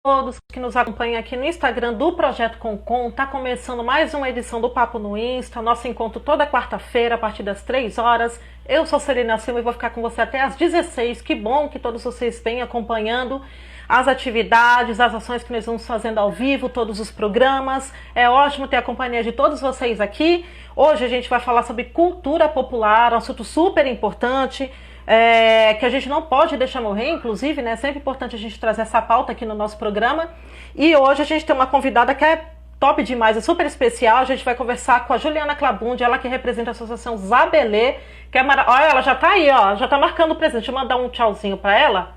todos que nos acompanham aqui no Instagram do Projeto Concon. Está começando mais uma edição do Papo no Insta, nosso encontro toda quarta-feira a partir das 3 horas. Eu sou Celina Silva e vou ficar com você até às 16. Que bom que todos vocês vêm acompanhando as atividades, as ações que nós vamos fazendo ao vivo, todos os programas. É ótimo ter a companhia de todos vocês aqui. Hoje a gente vai falar sobre cultura popular, um assunto super importante. Que a gente não pode deixar morrer, inclusive, né? É sempre importante a gente trazer essa pauta aqui no nosso programa. E hoje a gente tem uma convidada que é top demais, é super especial. A gente vai conversar com a Juliana Clabundi, ela que representa a Associação Zabelê, que é Olha, ela já tá aí, ó, já tá marcando o presente. Deixa eu mandar um tchauzinho pra ela,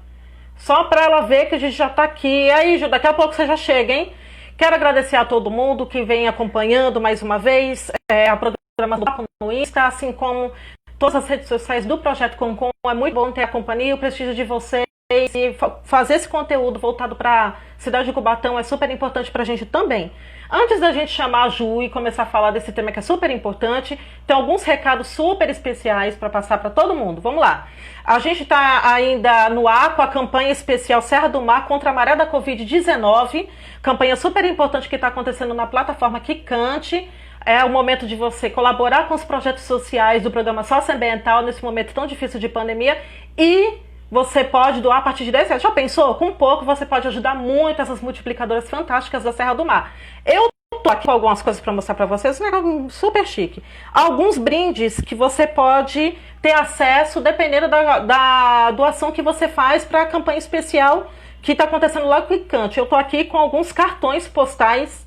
só pra ela ver que a gente já tá aqui. E aí, Ju, daqui a pouco você já chega, hein? Quero agradecer a todo mundo que vem acompanhando mais uma vez a programação do Papo no Insta, assim como todas as redes sociais do Projeto Concon. É muito bom ter a companhia e o prestígio de vocês, e fazer esse conteúdo voltado para a cidade de Cubatão é super importante para a gente também. Antes da gente chamar a Ju e começar a falar desse tema que é super importante, tem alguns recados super especiais para passar para todo mundo. Vamos lá. A gente está ainda no ar com a campanha especial Serra do Mar contra a maré da Covid-19, campanha super importante que está acontecendo na plataforma Quicante. É o momento de você colaborar com os projetos sociais do programa socioambiental nesse momento tão difícil de pandemia, e você pode doar a partir de 10 reais. Já pensou? Com pouco você pode ajudar muito essas multiplicadoras fantásticas da Serra do Mar. Eu tô aqui com algumas coisas para mostrar para vocês, um negócio super chique. Alguns brindes que você pode ter acesso dependendo da doação que você faz para a campanha especial que está acontecendo lá com o Quicante. Eu tô aqui com alguns cartões postais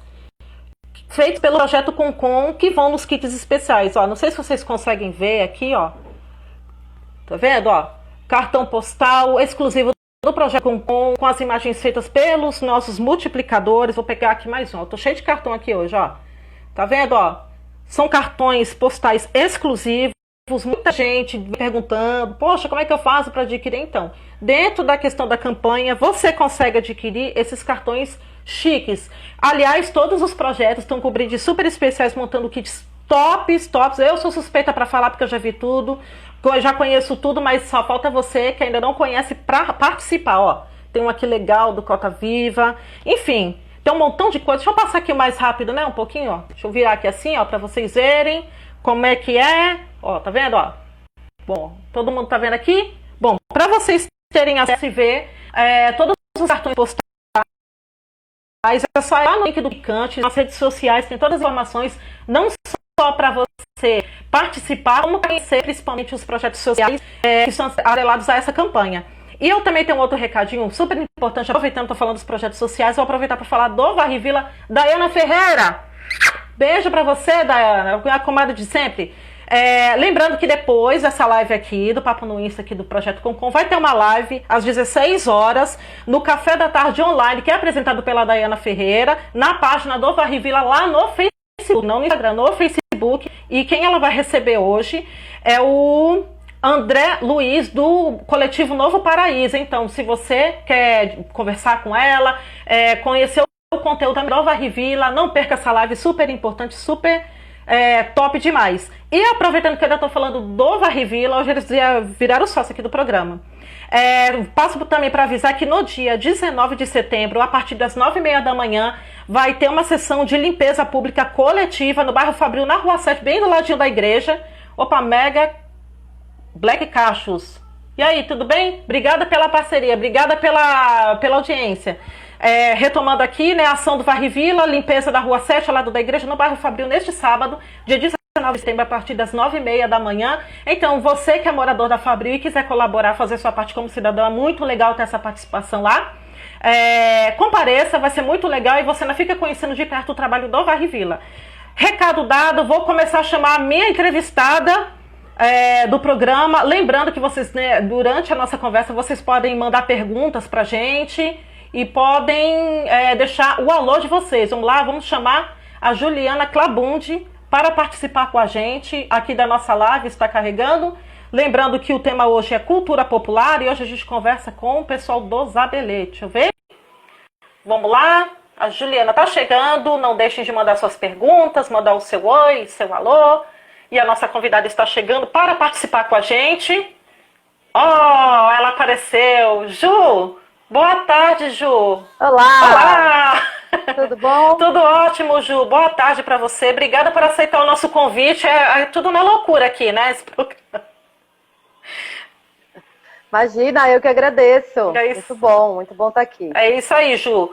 feitos pelo Projeto Concon, que vão nos kits especiais. Ó, não sei se vocês conseguem ver aqui, ó. Tá vendo, ó? Cartão postal exclusivo do Projeto Concon, com as imagens feitas pelos nossos multiplicadores. Vou pegar aqui mais um. Eu tô cheio de cartão aqui hoje, ó. Tá vendo, ó? São cartões postais exclusivos. Muita gente perguntando, poxa, como é que eu faço para adquirir? Então, dentro da questão da campanha, você consegue adquirir esses cartões chiques. Aliás, todos os projetos estão com brindes super especiais, montando kits tops. Eu sou suspeita para falar porque eu já vi tudo, eu já conheço tudo, mas só falta você que ainda não conhece para participar. Ó, tem um aqui legal do Cota Viva, enfim, tem um montão de coisas. Deixa eu passar aqui mais rápido, né, um pouquinho, ó. Deixa eu virar aqui assim, ó, para vocês verem como é que é. Ó, tá vendo, ó? Bom, todo mundo tá vendo aqui? Bom, para vocês terem acesso e ver todos os cartões postais, é só ir lá no link do Quicante, nas redes sociais, tem todas as informações, não só para você participar, como conhecer principalmente os projetos sociais que são atrelados a essa campanha. E eu também tenho um outro recadinho super importante, aproveitando que estou falando dos projetos sociais, vou aproveitar para falar do Varre Vila, Daiana Ferreira. Beijo para você, Daiana, a comadre de sempre. Lembrando que depois dessa live aqui, do Papo no Insta aqui do Projeto Concon, vai ter uma live às 16 horas no Café da Tarde Online, que é apresentado pela Daiana Ferreira, na página do Varre Vila, lá no Facebook, não no Instagram, no Facebook. E quem ela vai receber hoje é o André Luiz, do coletivo Novo Paraíso. Então, se você quer conversar com ela, conhecer o conteúdo da Nova Rivila, não perca essa live super importante, super top demais. E aproveitando que eu ainda estou falando do Varrivila, hoje eles viraram sócio aqui do programa. Passo também para avisar que no dia 19 de setembro, a partir das 9h30 da manhã, vai ter uma sessão de limpeza pública coletiva no bairro Fabril, na Rua 7, bem do ladinho da igreja. Opa, Mega Black Cachos. E aí, tudo bem? Obrigada pela parceria, obrigada pela audiência. Retomando aqui, né, a ação do Varre Vila, limpeza da Rua 7, ao lado da igreja, no bairro Fabril, neste sábado, dia 19 de setembro, a partir das 9h30 da manhã. Então, você que é morador da Fabril e quiser colaborar, fazer sua parte como cidadão, é muito legal ter essa participação lá. Compareça, vai ser muito legal e você ainda fica conhecendo de perto o trabalho do Varre Vila. Recado dado, vou começar a chamar a minha entrevistada do programa. Lembrando que vocês, né, durante a nossa conversa, vocês podem mandar perguntas pra gente e podem deixar o alô de vocês. Vamos lá, vamos chamar a Juliana Clabundi para participar com a gente aqui da nossa live, está carregando. Lembrando que o tema hoje é cultura popular e hoje a gente conversa com o pessoal do Zabelê. Deixa eu ver. Vamos lá, a Juliana está chegando, não deixem de mandar suas perguntas, mandar o seu oi, seu alô. E a nossa convidada está chegando para participar com a gente. Oh, ela apareceu. Ju, Boa tarde, Ju. Olá, Olá! tudo bom? Tudo ótimo, Ju. Boa tarde para você. Obrigada por aceitar o nosso convite. É tudo uma loucura aqui, né? Esse programa. Imagina, eu que agradeço. É isso, Muito bom estar aqui. é isso aí, Ju.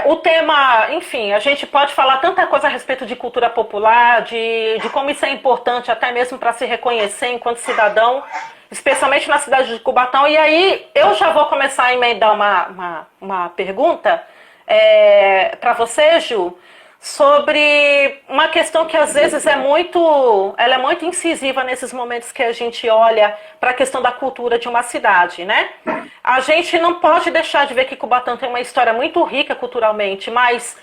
O tema, enfim, a gente pode falar tanta coisa a respeito de cultura popular, de como isso é importante até mesmo para se reconhecer enquanto cidadão, especialmente na cidade de Cubatão. E aí eu já vou começar a emendar uma pergunta para você, Ju, sobre uma questão que às vezes ela é muito incisiva nesses momentos que a gente olha para a questão da cultura de uma cidade, né? A gente não pode deixar de ver que Cubatão tem uma história muito rica culturalmente, mas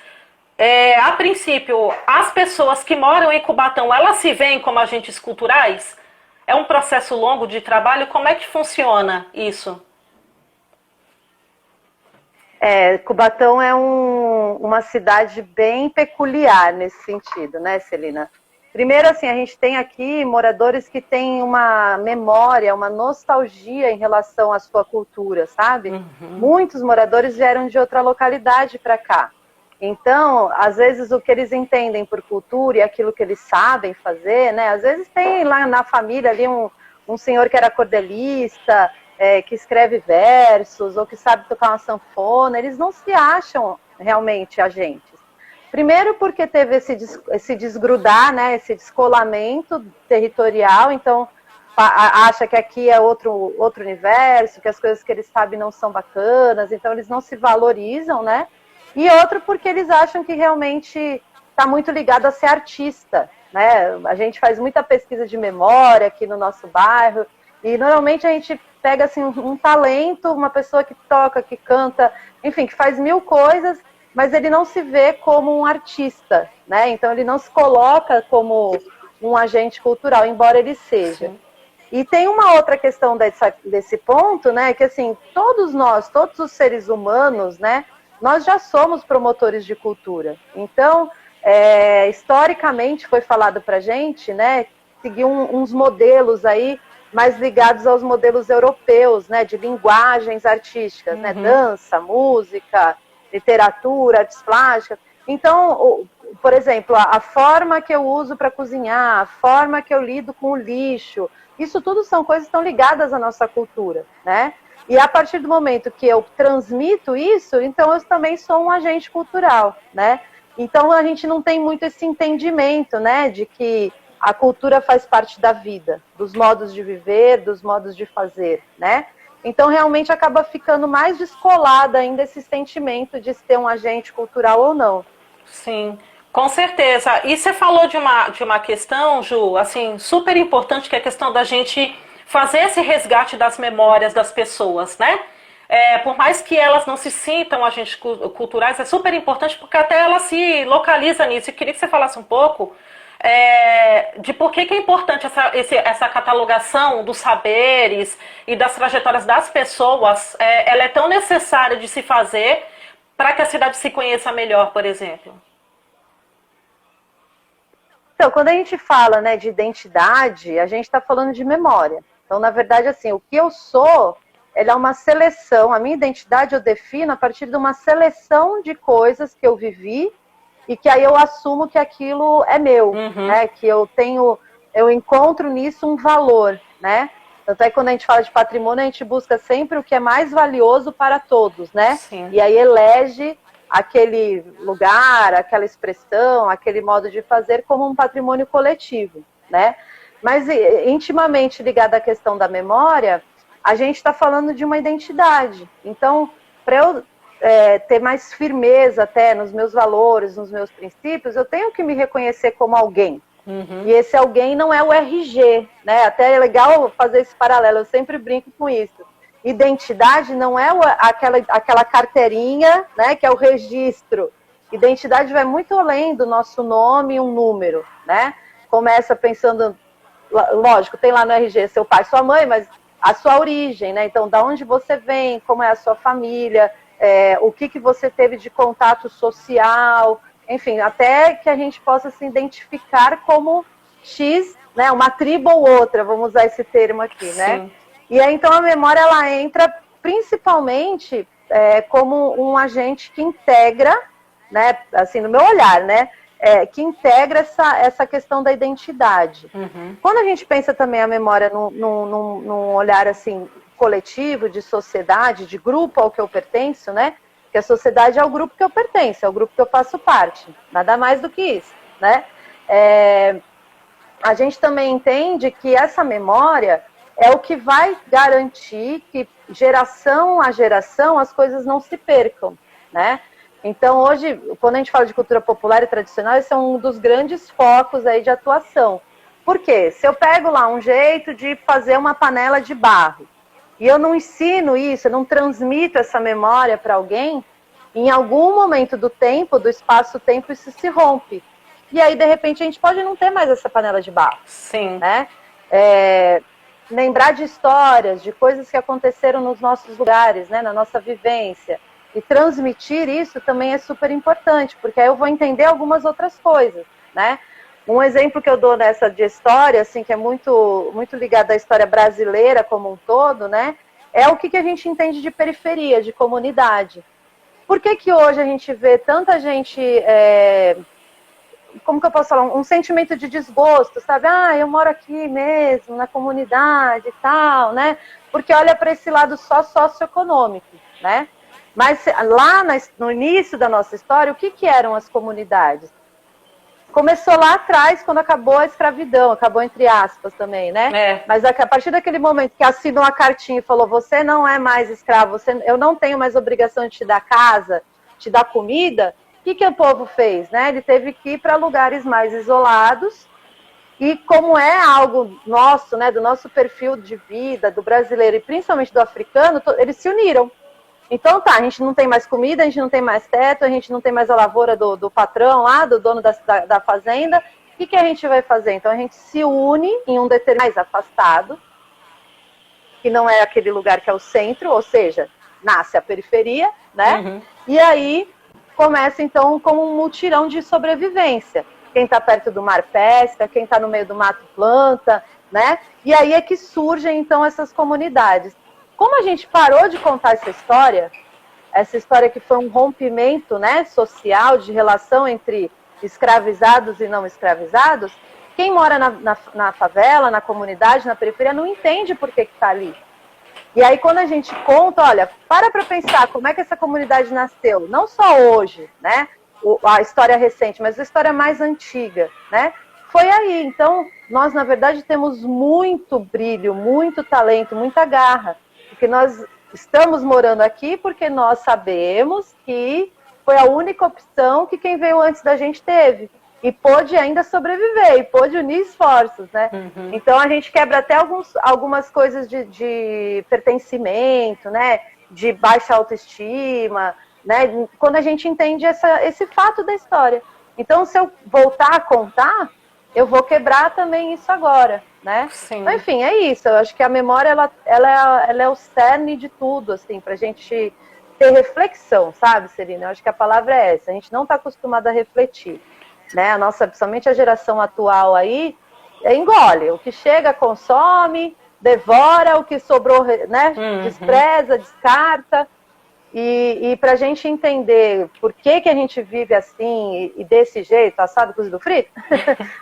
a princípio, as pessoas que moram em Cubatão, elas se veem como agentes culturais? É um processo longo de trabalho? Como é que funciona isso? Cubatão é uma cidade bem peculiar nesse sentido, né, Celina? Primeiro, assim, a gente tem aqui moradores que têm uma memória, uma nostalgia em relação à sua cultura, sabe? Muitos moradores vieram de outra localidade para cá. Então, às vezes, o que eles entendem por cultura e aquilo que eles sabem fazer, né? Às vezes tem lá na família ali um senhor que era cordelista, que escreve versos, ou que sabe tocar uma sanfona, eles não se acham realmente agentes. Primeiro porque teve esse desgrudar, né, esse descolamento territorial, então acha que aqui é outro universo, que as coisas que eles sabem não são bacanas, então eles não se valorizam, né? E outro porque eles acham que realmente está muito ligado a ser artista, né? A gente faz muita pesquisa de memória aqui no nosso bairro, e normalmente a gente pega assim, um talento, uma pessoa que toca, que canta, enfim, que faz mil coisas, mas ele não se vê como um artista, né? Então ele não se coloca como um agente cultural, embora ele seja. Sim. E tem uma outra questão desse ponto, né? Que assim, todos nós, todos os seres humanos, né? Nós já somos promotores de cultura. Então, historicamente foi falado para a gente, né? Seguir uns modelos aí mais ligados aos modelos europeus, né? De linguagens artísticas, né? Dança, música, literatura, artes plásticas. Então, por exemplo, a forma que eu uso para cozinhar, a forma que eu lido com o lixo, isso tudo são coisas que estão ligadas à nossa cultura, né? E a partir do momento que eu transmito isso, então eu também sou um agente cultural, né? Então a gente não tem muito esse entendimento, né, de que a cultura faz parte da vida, dos modos de viver, dos modos de fazer, né? Então realmente acaba ficando mais descolada ainda esse sentimento de ser um agente cultural ou não. Sim, com certeza. E você falou de uma questão, Ju, assim, super importante, que é a questão da gente fazer esse resgate das memórias das pessoas, né? Por mais que elas não se sintam agentes culturais, é super importante porque até ela se localiza nisso. Eu queria que você falasse um pouco de por que é importante essa catalogação dos saberes e das trajetórias das pessoas. Ela é tão necessária de se fazer para que a cidade se conheça melhor, por exemplo. Então, quando a gente fala, né, de identidade, a gente está falando de memória. Então, na verdade, assim, o que eu sou, ela é uma seleção. A minha identidade eu defino a partir de uma seleção de coisas que eu vivi e que aí eu assumo que aquilo é meu, né? Que eu encontro nisso um valor, né? Tanto é que quando a gente fala de patrimônio, a gente busca sempre o que é mais valioso para todos, né? Sim. E aí elege aquele lugar, aquela expressão, aquele modo de fazer como um patrimônio coletivo, né? Mas intimamente ligado à questão da memória, a gente está falando de uma identidade. Então, para eu ter mais firmeza até nos meus valores, nos meus princípios, eu tenho que me reconhecer como alguém. E esse alguém não é o RG, né? Até é legal fazer esse paralelo, eu sempre brinco com isso. Identidade não é aquela carteirinha, né, que é o registro. Identidade vai muito além do nosso nome e um número, né? Começa pensando, lógico, tem lá no RG seu pai, sua mãe, mas a sua origem, né? Então, da onde você vem, como é a sua família, o que você teve de contato social, enfim, até que a gente possa se identificar como X, né? Uma tribo ou outra, vamos usar esse termo aqui, né? Sim. E aí, então, a memória, ela entra principalmente como um agente que integra, né, assim, no meu olhar, né, que integra essa questão da identidade. Quando a gente pensa também a memória num olhar assim coletivo, de sociedade, de grupo ao que eu pertenço, né? Porque a sociedade é o grupo que eu pertenço, é o grupo que eu faço parte, nada mais do que isso, né? A gente também entende que essa memória é o que vai garantir que geração a geração as coisas não se percam, né? Então, hoje, quando a gente fala de cultura popular e tradicional, esse é um dos grandes focos aí de atuação. Por quê? Se eu pego lá um jeito de fazer uma panela de barro, e eu não ensino isso, eu não transmito essa memória para alguém, em algum momento do tempo, do espaço-tempo, isso se rompe. E aí, de repente, a gente pode não ter mais essa panela de barro. Sim. Né? Lembrar de histórias, de coisas que aconteceram nos nossos lugares, né? Na nossa vivência. E transmitir isso também é super importante, porque aí eu vou entender algumas outras coisas, né? Um exemplo que eu dou nessa de história, assim, que é muito, muito ligado à história brasileira como um todo, né? É o que a gente entende de periferia, de comunidade. Por que hoje a gente vê tanta gente, como que eu posso falar? Um sentimento de desgosto, sabe? Eu moro aqui mesmo, na comunidade e tal, né? Porque olha para esse lado só socioeconômico, né? Mas lá no início da nossa história, o que eram as comunidades? Começou lá atrás, quando acabou a escravidão, acabou entre aspas também, né? Mas a partir daquele momento que assinou a cartinha e falou, você não é mais escravo, eu não tenho mais obrigação de te dar casa, te dar comida, o que o povo fez, né? Ele teve que ir para lugares mais isolados, e como é algo nosso, né, do nosso perfil de vida, do brasileiro e principalmente do africano, eles se uniram. Então a gente não tem mais comida, a gente não tem mais teto, a gente não tem mais a lavoura do patrão lá, do dono da fazenda. O que a gente vai fazer? Então a gente se une em um determinado mais afastado, que não é aquele lugar que é o centro, ou seja, nasce a periferia, né? E aí começa então como um mutirão de sobrevivência. Quem está perto do mar pesca, quem está no meio do mato planta, né? E aí é que surgem então essas comunidades. Como a gente parou de contar essa história que foi um rompimento, né, social, de relação entre escravizados e não escravizados, quem mora na favela, na comunidade, na periferia, não entende por que está ali. E aí quando a gente conta, olha, para pensar como é que essa comunidade nasceu, não só hoje, né, a história recente, mas a história mais antiga, né, foi aí. Então, nós, na verdade, temos muito brilho, muito talento, muita garra. Porque nós estamos morando aqui porque nós sabemos que foi a única opção que quem veio antes da gente teve. E pôde ainda sobreviver, e pôde unir esforços, né? Então a gente quebra até algumas coisas de pertencimento, né? De baixa autoestima, né? Quando a gente entende esse fato da história. Então, se eu voltar a contar, eu vou quebrar também isso agora, né? Sim. Então, enfim, é isso. Eu acho que a memória ela é o cerne de tudo, assim, para a gente ter reflexão, sabe, Celina? Eu acho que a palavra é essa. A gente não está acostumado a refletir, né? Principalmente a geração atual aí, engole. O que chega, consome, devora, o que sobrou, né? Despreza, descarta. E para a gente entender por que a gente vive assim e desse jeito, assado, cozido, frito,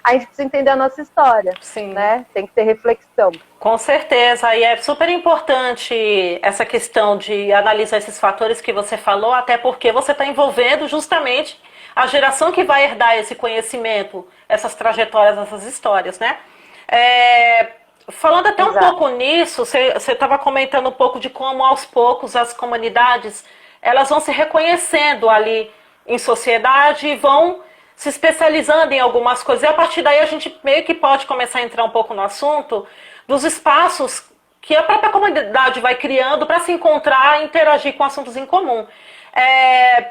a gente precisa entender a nossa história. Sim. Né? Tem que ter reflexão. Com certeza, e é super importante essa questão de analisar esses fatores que você falou, até porque você está envolvendo justamente a geração que vai herdar esse conhecimento, essas trajetórias, essas histórias, né? Falando até um pouco nisso, você estava comentando um pouco de como aos poucos as comunidades elas vão se reconhecendo ali em sociedade e vão se especializando em algumas coisas. E a partir daí a gente meio que pode começar a entrar um pouco no assunto dos espaços que a própria comunidade vai criando para se encontrar e interagir com assuntos em comum.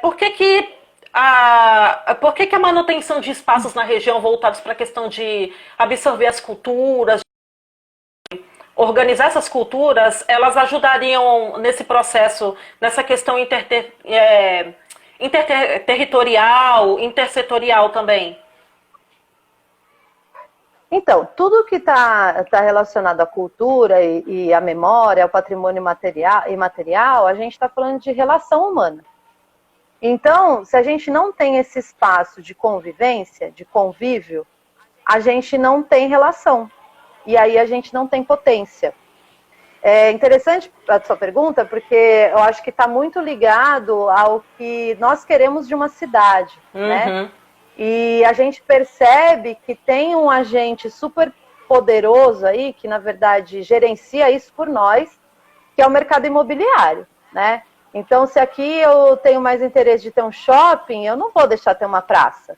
Por que a manutenção de espaços na região voltados para a questão de absorver as culturas, organizar essas culturas, elas ajudariam nesse processo, nessa questão interterritorial, intersetorial também? Então, tudo que tá relacionado à cultura e à memória, ao patrimônio material, imaterial, a gente está falando de relação humana. Então, se a gente não tem esse espaço de convivência, de convívio, a gente não tem relação. E aí a gente não tem potência. É interessante a sua pergunta, porque eu acho que está muito ligado ao que nós queremos de uma cidade, né? E a gente percebe que tem um agente super poderoso aí, que na verdade gerencia isso por nós, que é o mercado imobiliário, né? Então, se aqui eu tenho mais interesse de ter um shopping, eu não vou deixar ter uma praça.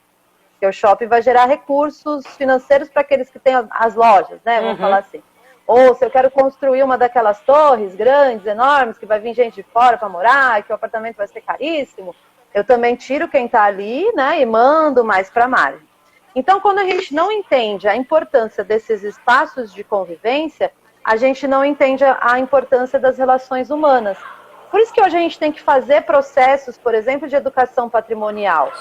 Porque o shopping vai gerar recursos financeiros para aqueles que têm as lojas, né? Vamos falar assim. Ou se eu quero construir uma daquelas torres grandes, enormes, que vai vir gente de fora para morar, que o apartamento vai ser caríssimo, eu também tiro quem está ali, né? E mando mais para a margem. Então, quando a gente não entende a importância desses espaços de convivência, a gente não entende a importância das relações humanas. Por isso que hoje a gente tem que fazer processos, por exemplo, de educação patrimonial.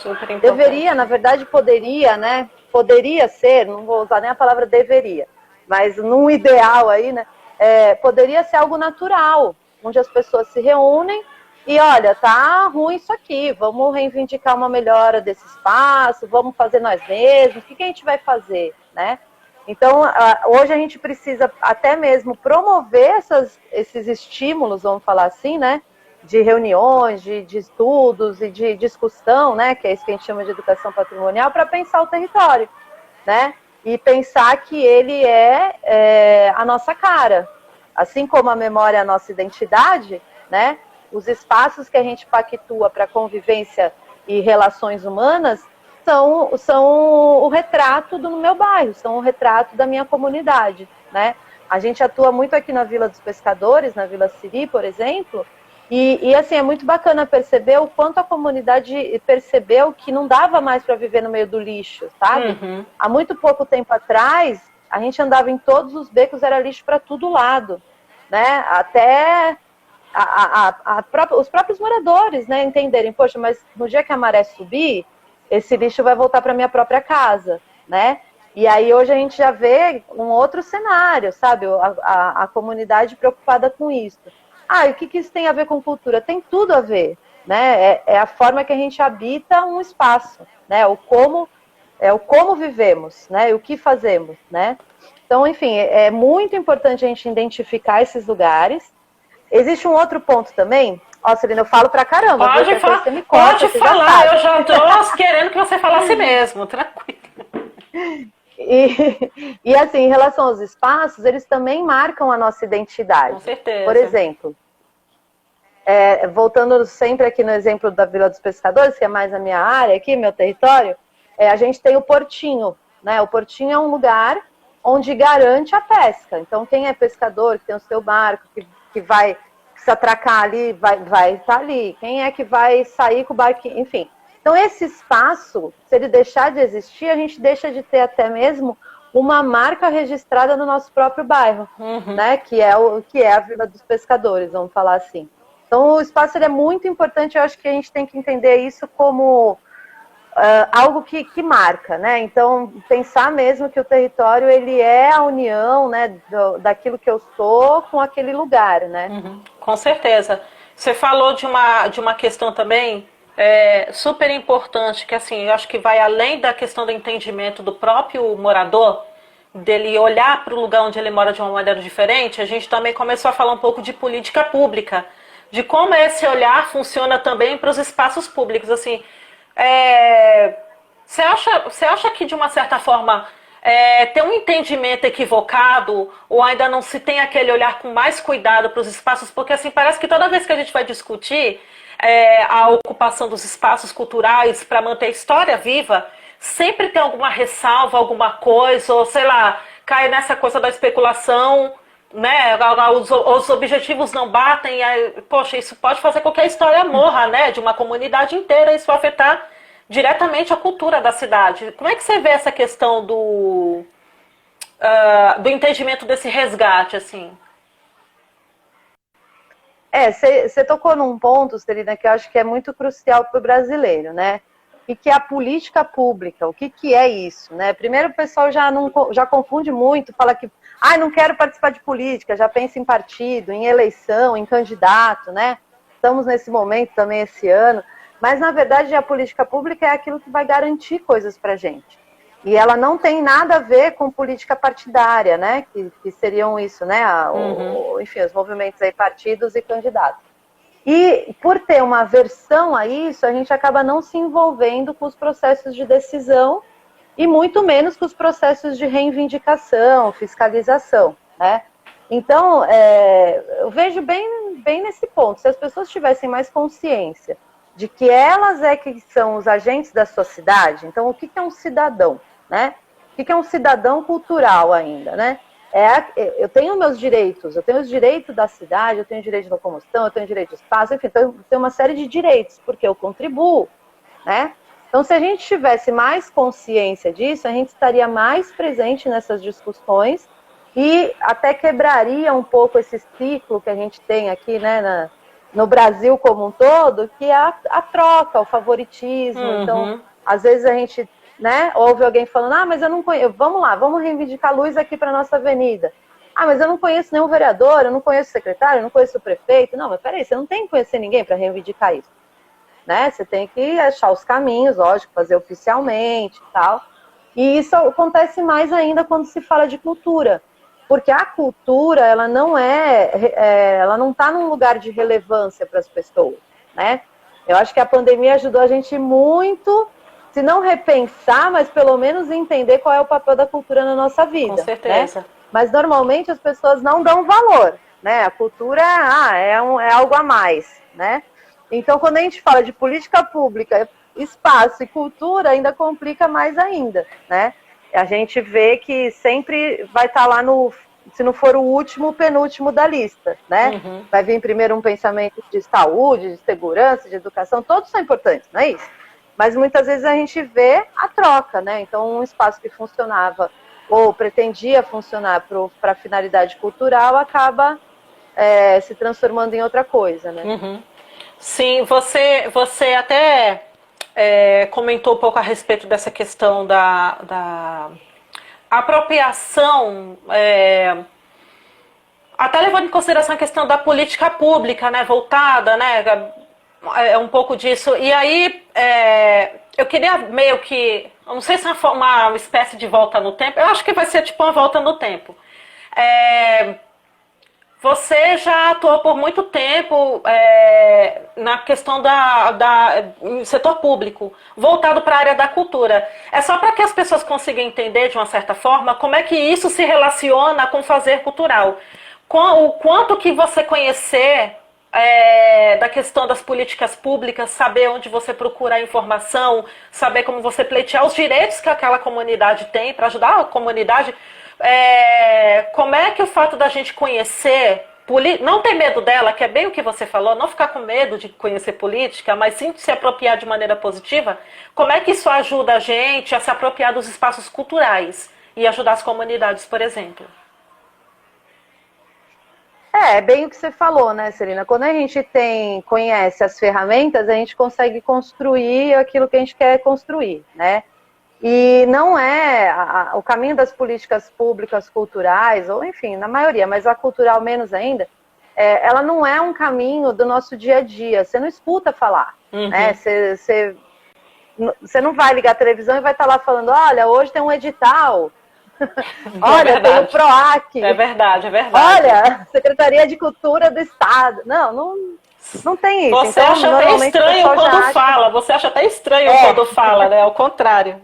Deveria, na verdade, poderia, né? Poderia ser, não vou usar nem a palavra deveria, mas num ideal aí, né? Poderia ser algo natural, onde as pessoas se reúnem e, olha, tá ruim isso aqui, vamos reivindicar uma melhora desse espaço, vamos fazer nós mesmos, o que a gente vai fazer, né? Então, hoje a gente precisa até mesmo promover esses estímulos, vamos falar assim, né? De reuniões, de estudos e de discussão, né? Que é isso que a gente chama de educação patrimonial, para pensar o território, né? E pensar que ele é a nossa cara. Assim como a memória é a nossa identidade, né? Os espaços que a gente pactua para convivência e relações humanas são o retrato do meu bairro, são o retrato da minha comunidade, né? A gente atua muito aqui na Vila dos Pescadores, na Vila Siri, por exemplo, e assim, é muito bacana perceber o quanto a comunidade percebeu que não dava mais para viver no meio do lixo, sabe? Há muito pouco tempo atrás, a gente andava em todos os becos, era lixo para todo lado, né? Até os próprios moradores, né, entenderem, poxa, mas no dia que a maré subir, esse lixo vai voltar para minha própria casa, né? E aí hoje a gente já vê um outro cenário, sabe? A comunidade preocupada com isso. E o que isso tem a ver com cultura? Tem tudo a ver, né? É a forma que a gente habita um espaço, né? O como vivemos, né? E o que fazemos, né? Então, enfim, é muito importante a gente identificar esses lugares. Existe um outro ponto também. Ó, Celina, eu falo pra caramba. Você me corta, pode falar, eu já tô querendo que você falasse mesmo, tranquilo. E assim, em relação aos espaços, eles também marcam a nossa identidade. Com certeza. Por exemplo, voltando sempre aqui no exemplo da Vila dos Pescadores, que é mais a minha área aqui, meu território, a gente tem o portinho, né? O portinho é um lugar onde garante a pesca. Então, quem é pescador, que tem o seu barco, que vai se atracar ali, vai estar ali. Quem é que vai sair com o barquinho? Enfim. Então, esse espaço, se ele deixar de existir, a gente deixa de ter até mesmo uma marca registrada no nosso próprio bairro, né? Que é a Vila dos Pescadores, vamos falar assim. Então, o espaço ele é muito importante. Eu acho que a gente tem que entender isso como algo que marca, né? Então, pensar mesmo que o território ele é a união, né, daquilo que eu sou com aquele lugar, né? Com certeza. Você falou de uma questão também super importante, que assim, eu acho que vai além da questão do entendimento do próprio morador, dele olhar para o lugar onde ele mora de uma maneira diferente. A gente também começou a falar um pouco de política pública, de como esse olhar funciona também para os espaços públicos, assim. Você acha que, de uma certa forma, tem um entendimento equivocado ou ainda não se tem aquele olhar com mais cuidado para os espaços? Porque assim, parece que toda vez que a gente vai discutir a ocupação dos espaços culturais para manter a história viva, sempre tem alguma ressalva, alguma coisa, ou sei lá, cai nessa coisa da especulação, né? Os objetivos não batem, poxa, isso pode fazer com que a história morra, né? De uma comunidade inteira, isso vai afetar diretamente a cultura da cidade. Como é que você vê essa questão do entendimento desse resgate, assim? Você tocou num ponto, Celina, que eu acho que é muito crucial para o brasileiro, né? e que é a política pública. O que é isso, né? Primeiro, o pessoal já confunde muito, fala que não quero participar de política, já pensa em partido, em eleição, em candidato, né? Estamos nesse momento também esse ano, mas na verdade a política pública é aquilo que vai garantir coisas para a gente. E ela não tem nada a ver com política partidária, né? Que seriam isso, né? Enfim, os movimentos aí, partidos e candidatos. E por ter uma aversão a isso, a gente acaba não se envolvendo com os processos de decisão e muito menos com os processos de reivindicação, fiscalização, né? Então, eu vejo bem nesse ponto. Se as pessoas tivessem mais consciência de que elas que são os agentes da sociedade, então o que é um cidadão, né? O que é um cidadão cultural ainda, né? Eu tenho meus direitos, eu tenho os direitos da cidade, eu tenho direito de locomoção, eu tenho direito de espaço, enfim, eu tenho uma série de direitos, porque eu contribuo, né? Então, se a gente tivesse mais consciência disso, a gente estaria mais presente nessas discussões e até quebraria um pouco esse ciclo que a gente tem aqui, né, no Brasil como um todo, que é a troca, o favoritismo. Então, às vezes a gente, né, ouve alguém falando, mas eu não conheço, vamos lá, vamos reivindicar luz aqui para a nossa avenida. Mas eu não conheço nenhum vereador, eu não conheço o secretário, eu não conheço o prefeito. Não, mas peraí, você não tem que conhecer ninguém para reivindicar isso, né? Você tem que achar os caminhos, lógico, fazer oficialmente e tal. E isso acontece mais ainda quando se fala de cultura, porque a cultura, ela não ela não está num lugar de relevância para as pessoas, né? Eu acho que a pandemia ajudou a gente muito, se não repensar, mas pelo menos entender qual é o papel da cultura na nossa vida. Com certeza. Né? Mas normalmente as pessoas não dão valor, né? A cultura é algo a mais, né? Então, quando a gente fala de política pública, espaço e cultura, ainda complica mais ainda, né? A gente vê que sempre vai estar lá se não for o último, o penúltimo da lista, né? Vai vir primeiro um pensamento de saúde, de segurança, de educação, todos são importantes, não é isso? Mas muitas vezes a gente vê a troca, né? Então, um espaço que funcionava ou pretendia funcionar para finalidade cultural acaba se transformando em outra coisa, né? Sim, você até comentou um pouco a respeito dessa questão da apropriação, até levando em consideração a questão da política pública, né, voltada, né, um pouco disso. E aí, eu queria meio que, eu não sei se é uma espécie de volta no tempo, eu acho que vai ser tipo uma volta no tempo. Você já atuou por muito tempo na questão do setor público, voltado para a área da cultura. É só para que as pessoas consigam entender, de uma certa forma, como é que isso se relaciona com o fazer cultural. O quanto que você conhecer da questão das políticas públicas, saber onde você procurar informação, saber como você pleitear os direitos que aquela comunidade tem para ajudar a comunidade. Como é que o fato da gente conhecer, não ter medo dela, que é bem o que você falou, não ficar com medo de conhecer política, mas sim se apropriar de maneira positiva, como é que isso ajuda a gente a se apropriar dos espaços culturais e ajudar as comunidades, por exemplo? É bem o que você falou, né, Celina? Quando a gente conhece as ferramentas, a gente consegue construir aquilo que a gente quer construir, né? E não o caminho das políticas públicas culturais, ou enfim, na maioria, mas a cultural menos ainda, ela não é um caminho do nosso dia a dia. Você não escuta falar, né? Você não vai ligar a televisão e vai estar lá falando, olha, hoje tem um edital, olha, tem o PROAC. É verdade. Olha, Secretaria de Cultura do Estado. Não tem isso. Você acha até estranho quando fala, você acha até estranho quando fala, né? Ao contrário.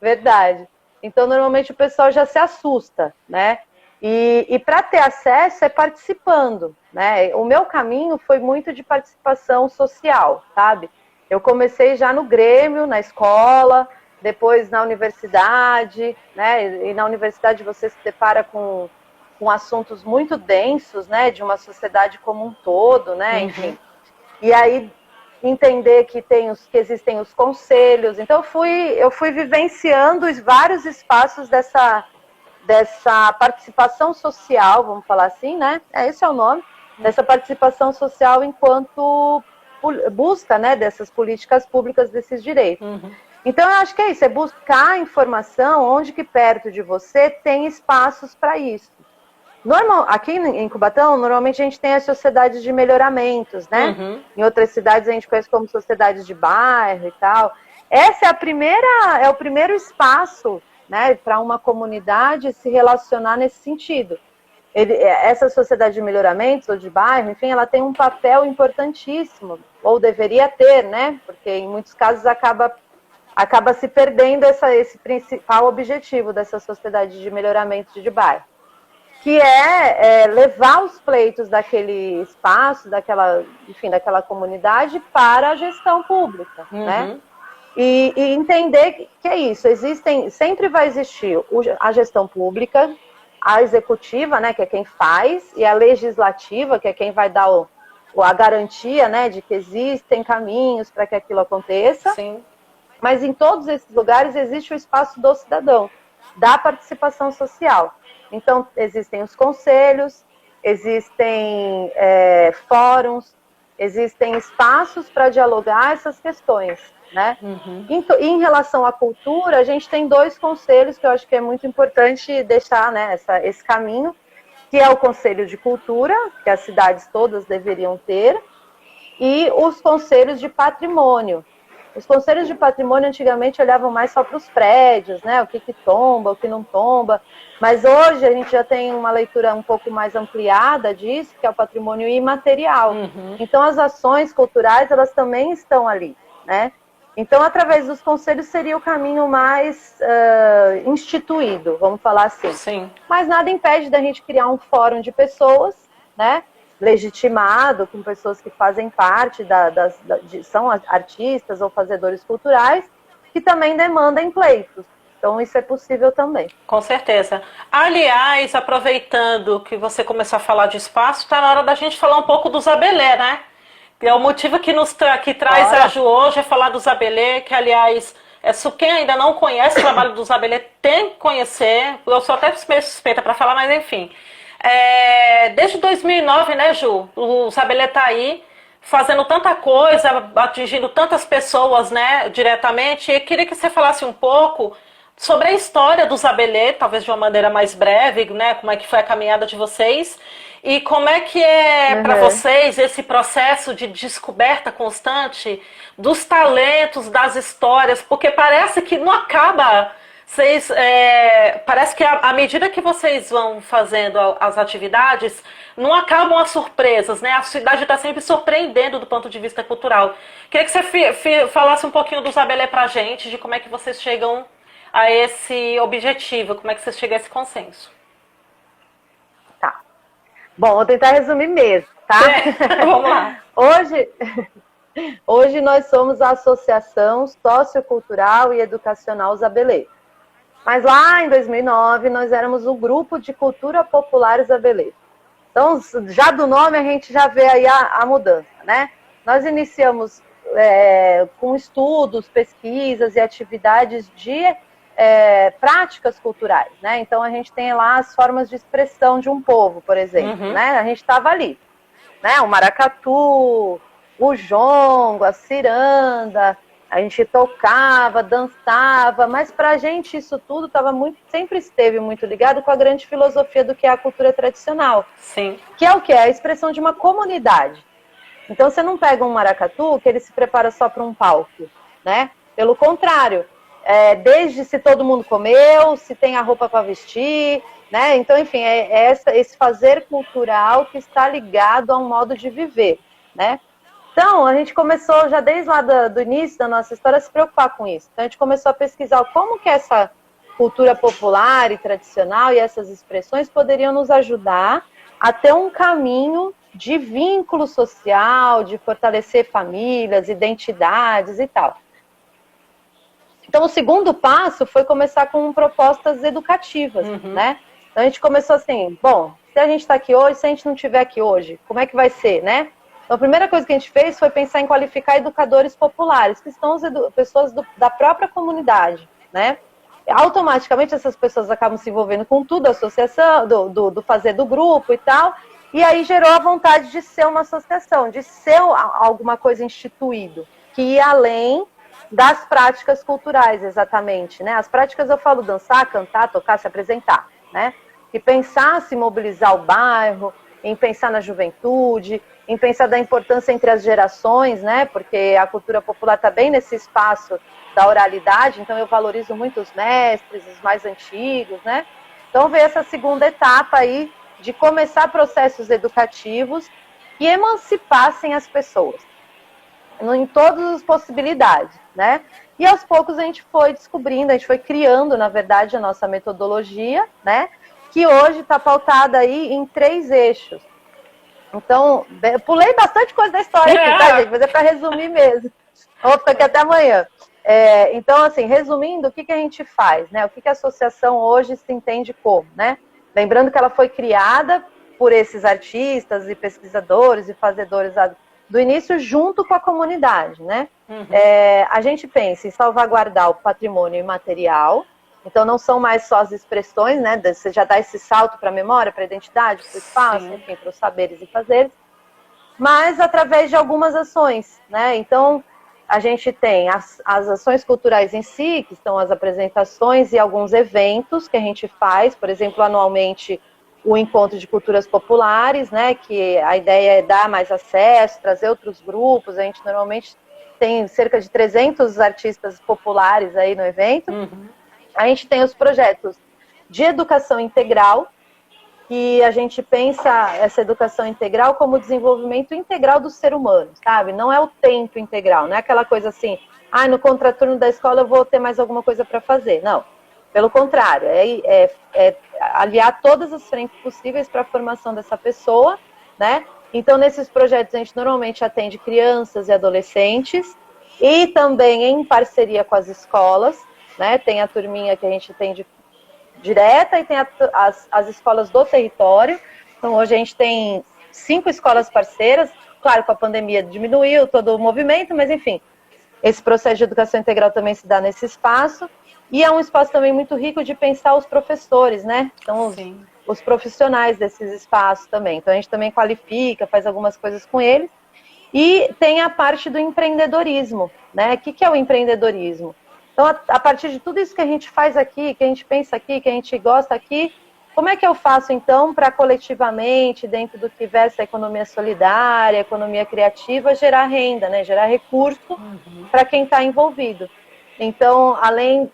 Verdade. Então, normalmente o pessoal já se assusta, né? E para ter acesso é participando, né? O meu caminho foi muito de participação social, sabe? Eu comecei já no Grêmio, na escola, depois na universidade, né? E na universidade você se depara com assuntos muito densos, né? De uma sociedade como um todo, né? Enfim. E aí entender que existem os conselhos. Então eu fui vivenciando vários espaços dessa participação social, vamos falar assim, né? Esse é o nome, dessa participação social enquanto busca, né, dessas políticas públicas, desses direitos. Então, eu acho que é isso, é buscar informação onde que perto de você tem espaços para isso. Aqui em Cubatão, normalmente a gente tem as sociedades de melhoramentos, né? Em outras cidades a gente conhece como sociedades de bairro e tal. Essa é o primeiro espaço, né, para uma comunidade se relacionar nesse sentido. Essa sociedade de melhoramentos ou de bairro, enfim, ela tem um papel importantíssimo, ou deveria ter, né? Porque em muitos casos acaba se perdendo esse principal objetivo dessa sociedade de melhoramento de bairro, que é levar os pleitos daquele espaço, daquela comunidade para a gestão pública, né? E entender que é isso, sempre vai existir a gestão pública, a executiva, né, que é quem faz, e a legislativa, que é quem vai dar a garantia, né, de que existem caminhos para que aquilo aconteça. Sim. Mas em todos esses lugares existe o espaço do cidadão, da participação social. Então, existem os conselhos, existem fóruns, existem espaços para dialogar essas questões, né? Em relação à cultura, a gente tem 2 conselhos que eu acho que é muito importante deixar, né, esse caminho, que é o Conselho de Cultura, que as cidades todas deveriam ter, e os Conselhos de Patrimônio. Os conselhos de patrimônio antigamente olhavam mais só para os prédios, né? O que tomba, o que não tomba. Mas hoje a gente já tem uma leitura um pouco mais ampliada disso, que é o patrimônio imaterial. Então as ações culturais, elas também estão ali, né? Então, através dos conselhos seria o caminho mais instituído, vamos falar assim. Sim. Mas nada impede da gente criar um fórum de pessoas, né? Legitimado, com pessoas que fazem parte, são artistas ou fazedores culturais, que também demandam pleitos. Então, isso é possível também. Com certeza. Aliás, aproveitando que você começou a falar de espaço, está na hora da gente falar um pouco do Zabelê, né? Que é o motivo que que traz a Ju hoje, é falar do Zabelê, que, aliás, quem ainda não conhece o trabalho do Zabelê tem que conhecer. Eu sou até meio suspeita para falar, mas enfim. Desde 2009, né, Ju? O Zabelê tá aí fazendo tanta coisa, atingindo tantas pessoas, né, diretamente. E queria que você falasse um pouco sobre a história do Zabelê, talvez de uma maneira mais breve, né, como é que foi a caminhada de vocês e como é que é para vocês esse processo de descoberta constante dos talentos, das histórias, porque parece que não acaba. Parece que à medida que vocês vão fazendo as atividades, não acabam as surpresas, né? A cidade está sempre surpreendendo do ponto de vista cultural. Queria que você falasse um pouquinho do Zabelê pra gente, de como é que vocês chegam a esse objetivo, como é que vocês chegam a esse consenso. Tá. Bom, vou tentar resumir mesmo, tá? Vamos lá. Hoje nós somos a Associação Sociocultural e Educacional Zabelê. Mas lá em 2009, nós éramos o Grupo de Cultura Popular Zabelê. Então, já do nome, a gente já vê aí a mudança, né? Nós iniciamos com estudos, pesquisas e atividades de práticas culturais, né? Então, a gente tem lá as formas de expressão de um povo, por exemplo, né? A gente estava ali, né? O maracatu, o jongo, a ciranda... A gente tocava, dançava, mas para a gente isso tudo sempre esteve muito ligado com a grande filosofia do que é a cultura tradicional. Sim. Que é o que? É a expressão de uma comunidade. Então você não pega um maracatu que ele se prepara só para um palco, né? Pelo contrário, desde se todo mundo comeu, se tem a roupa para vestir, né? Então, enfim, esse fazer cultural que está ligado a um modo de viver, né? Então, a gente começou já desde lá do início da nossa história a se preocupar com isso. Então, a gente começou a pesquisar como que essa cultura popular e tradicional e essas expressões poderiam nos ajudar a ter um caminho de vínculo social, de fortalecer famílias, identidades e tal. Então, o segundo passo foi começar com propostas educativas, né? Então, a gente começou assim, bom, se a gente está aqui hoje, se a gente não estiver aqui hoje, como é que vai ser, né? Então, a primeira coisa que a gente fez foi pensar em qualificar educadores populares, que são pessoas da própria comunidade, né? Automaticamente, essas pessoas acabam se envolvendo com tudo, a associação, do fazer do grupo e tal, E aí gerou a vontade de ser uma associação, de ser alguma coisa instituído, que ia além das práticas culturais, exatamente, né? As práticas eu falo dançar, cantar, tocar, se apresentar, né? E pensar se mobilizar o bairro, em pensar na juventude, em pensar da importância entre as gerações, né? Porque a cultura popular está bem nesse espaço da oralidade, então eu valorizo muito os mestres, os mais antigos, né? Então veio essa segunda etapa aí de começar processos educativos que emancipassem as pessoas em todas as possibilidades, né? E aos poucos a gente foi descobrindo, a gente foi criando, na verdade, a nossa metodologia, né? Que hoje está pautada aí em 3 eixos. Então, eu pulei bastante coisa da história aqui, tá, gente? Mas é para resumir mesmo. Vou ficar aqui até amanhã. Então, assim, resumindo, o que a gente faz, né? O que a associação hoje se entende como, né? Lembrando que ela foi criada por esses artistas e pesquisadores e fazedores do início junto com a comunidade, né? Uhum. A gente pensa em salvaguardar o patrimônio imaterial, então não são mais só as expressões, né? Você já dá esse salto para a memória, para a identidade, para o espaço, enfim, para os saberes e fazeres, mas através de algumas ações, né? Então, a gente tem as ações culturais em si, que são as apresentações e alguns eventos que a gente faz, por exemplo, anualmente o Encontro de Culturas Populares, né, que a ideia é dar mais acesso, trazer outros grupos. A gente normalmente tem cerca de 300 artistas populares aí no evento. Uhum. A gente tem os projetos de educação integral, que a gente pensa essa educação integral como desenvolvimento integral do ser humano, sabe? Não é o tempo integral, não é aquela coisa assim, no contraturno da escola eu vou ter mais alguma coisa para fazer. Não. Pelo contrário, é aliar todas as frentes possíveis para a formação dessa pessoa, né? Então, nesses projetos, a gente normalmente atende crianças e adolescentes e também em parceria com as escolas, né? Tem a turminha que a gente atende direta e tem as escolas do território. Então, hoje a gente tem 5 escolas parceiras. Claro, com a pandemia diminuiu todo o movimento, mas, enfim, esse processo de educação integral também se dá nesse espaço. E é um espaço também muito rico de pensar os professores, né? Então, os profissionais desses espaços também. Então, a gente também qualifica, faz algumas coisas com eles. E tem a parte do empreendedorismo, né? O que é o empreendedorismo? Então, a partir de tudo isso que a gente faz aqui, que a gente pensa aqui, que a gente gosta aqui, como é que eu faço, então, para coletivamente, dentro do que versa a economia solidária, a economia criativa, gerar renda, né? Gerar recurso para quem está envolvido. Então, além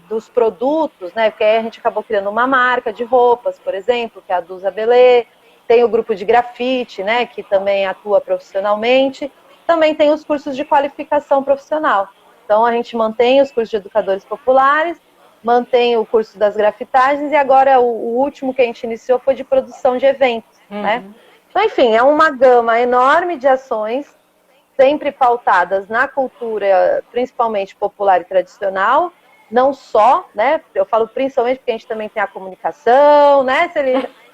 dos produtos, né, porque aí a gente acabou criando uma marca de roupas, por exemplo, que é a Dusa Belê, tem o grupo de grafite, né, que também atua profissionalmente, também tem os cursos de qualificação profissional. Então, a gente mantém os cursos de educadores populares, mantém o curso das grafitagens e agora o último que a gente iniciou foi de produção de eventos, né? Então, enfim, é uma gama enorme de ações, sempre pautadas na cultura, principalmente popular e tradicional, não só, né? Eu falo principalmente porque a gente também tem a comunicação, né?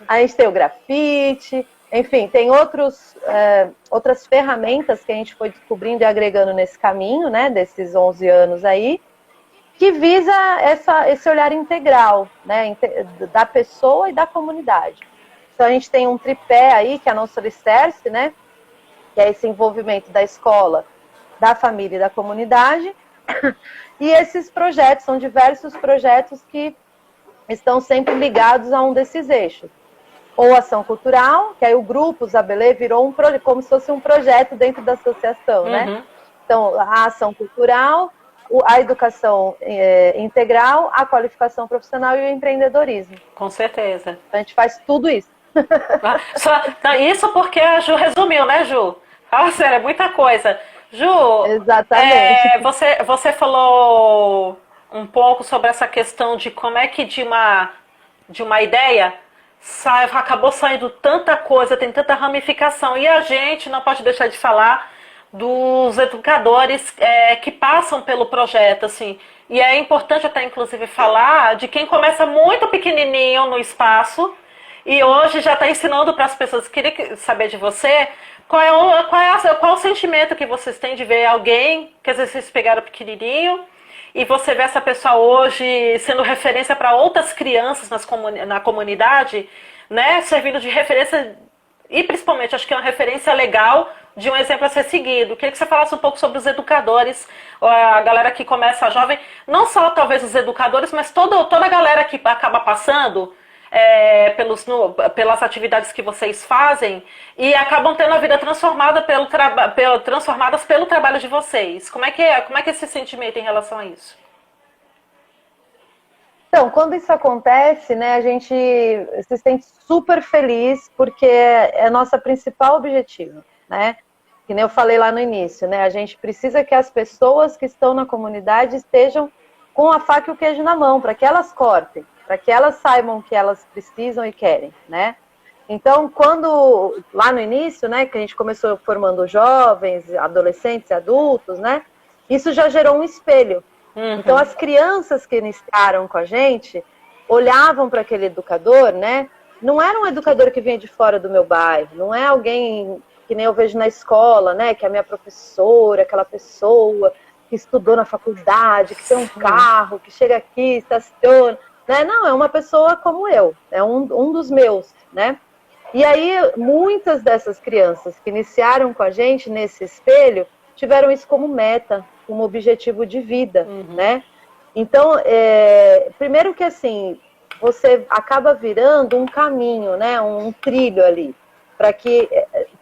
A gente tem o grafite, enfim, tem outras ferramentas que a gente foi descobrindo e agregando nesse caminho, né? Desses 11 anos aí, que visa esse olhar integral, né? Da pessoa e da comunidade. Então a gente tem um tripé aí, que é a nossa alicerce, né? Que é esse envolvimento da escola, da família e da comunidade. E esses projetos, são diversos projetos que estão sempre ligados a um desses eixos. Ou ação cultural, que aí o grupo Zabelê virou como se fosse um projeto dentro da associação, né? Então, a ação cultural, a educação integral, a qualificação profissional e o empreendedorismo. Com certeza. Então, a gente faz tudo isso. Isso porque a Ju resumiu, né, Ju? Fala sério, é muita coisa. Ju, exatamente. Você falou um pouco sobre essa questão de como é que de uma ideia acabou saindo tanta coisa, tem tanta ramificação. E a gente não pode deixar de falar dos educadores que passam pelo projeto, assim. E é importante até, inclusive, falar de quem começa muito pequenininho no espaço e hoje já está ensinando para as pessoas. Queria saber de você qual o sentimento que vocês têm de ver alguém que às vezes vocês pegaram pequenininho e você vê essa pessoa hoje sendo referência para outras crianças na comunidade, né, servindo de referência e principalmente acho que é uma referência legal de um exemplo a ser seguido. Queria que você falasse um pouco sobre os educadores, a galera que começa jovem, não só talvez os educadores, mas toda a galera que acaba passando pelas atividades que vocês fazem e acabam tendo a vida transformada transformadas pelo trabalho de vocês. Como é que é esse sentimento em relação a isso? Então, quando isso acontece, né, a gente se sente super feliz porque é nosso principal objetivo, né? Que nem eu falei lá no início, né? A gente precisa que as pessoas que estão na comunidade estejam com a faca e o queijo na mão, para que elas cortem, para que elas saibam o que elas precisam e querem, né? Então, quando, lá no início, né, que a gente começou formando jovens, adolescentes e adultos, né? Isso já gerou um espelho. Então, as crianças que iniciaram com a gente olhavam para aquele educador, né? Não era um educador que vinha de fora do meu bairro, não é alguém que nem eu vejo na escola, né? Que é a minha professora, aquela pessoa que estudou na faculdade, que tem um carro, que chega aqui, estaciona, né? Não, é uma pessoa como eu, é um dos meus, né? E aí, muitas dessas crianças que iniciaram com a gente nesse espelho tiveram isso como meta, como objetivo de vida, né? Então, primeiro que assim, você acaba virando um caminho, né? Um trilho ali, para que,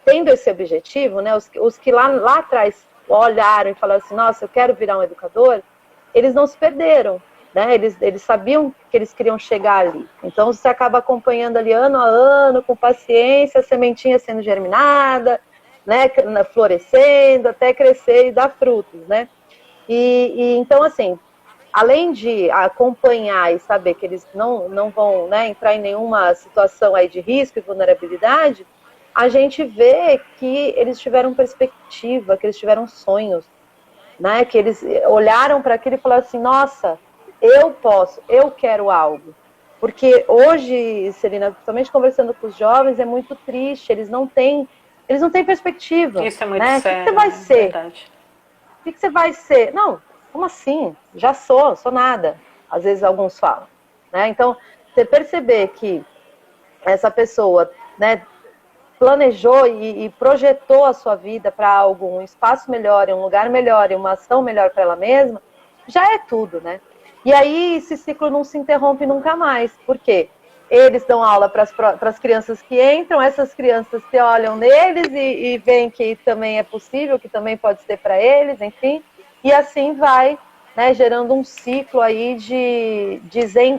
tendo esse objetivo, né? Os que lá atrás olharam e falaram assim, nossa, eu quero virar um educador, eles não se perderam, né? Eles sabiam que eles queriam chegar ali. Então, você acaba acompanhando ali ano a ano, com paciência, a sementinha sendo germinada, né? Florescendo, até crescer e dar frutos, né? Então, assim, além de acompanhar e saber que eles não vão, né, entrar em nenhuma situação aí de risco e vulnerabilidade, a gente vê que eles tiveram perspectiva, que eles tiveram sonhos, né, que eles olharam para aquilo e falaram assim, nossa, eu posso, eu quero algo. Porque hoje, Celina, principalmente conversando com os jovens, é muito triste, eles não têm perspectiva. Isso é muito né? sério. O que você vai ser? Verdade. O que você vai ser? Não, como assim? Já sou nada. Às vezes alguns falam. Né? Então, você perceber que essa pessoa, né, planejou e projetou a sua vida para algo, um espaço melhor, um lugar melhor, uma ação melhor para ela mesma, já é tudo, né? E aí esse ciclo não se interrompe nunca mais. Por quê? Eles dão aula para as crianças que entram, essas crianças se olham neles e veem que também é possível, que também pode ser para eles, enfim. E assim vai, né, gerando um ciclo aí de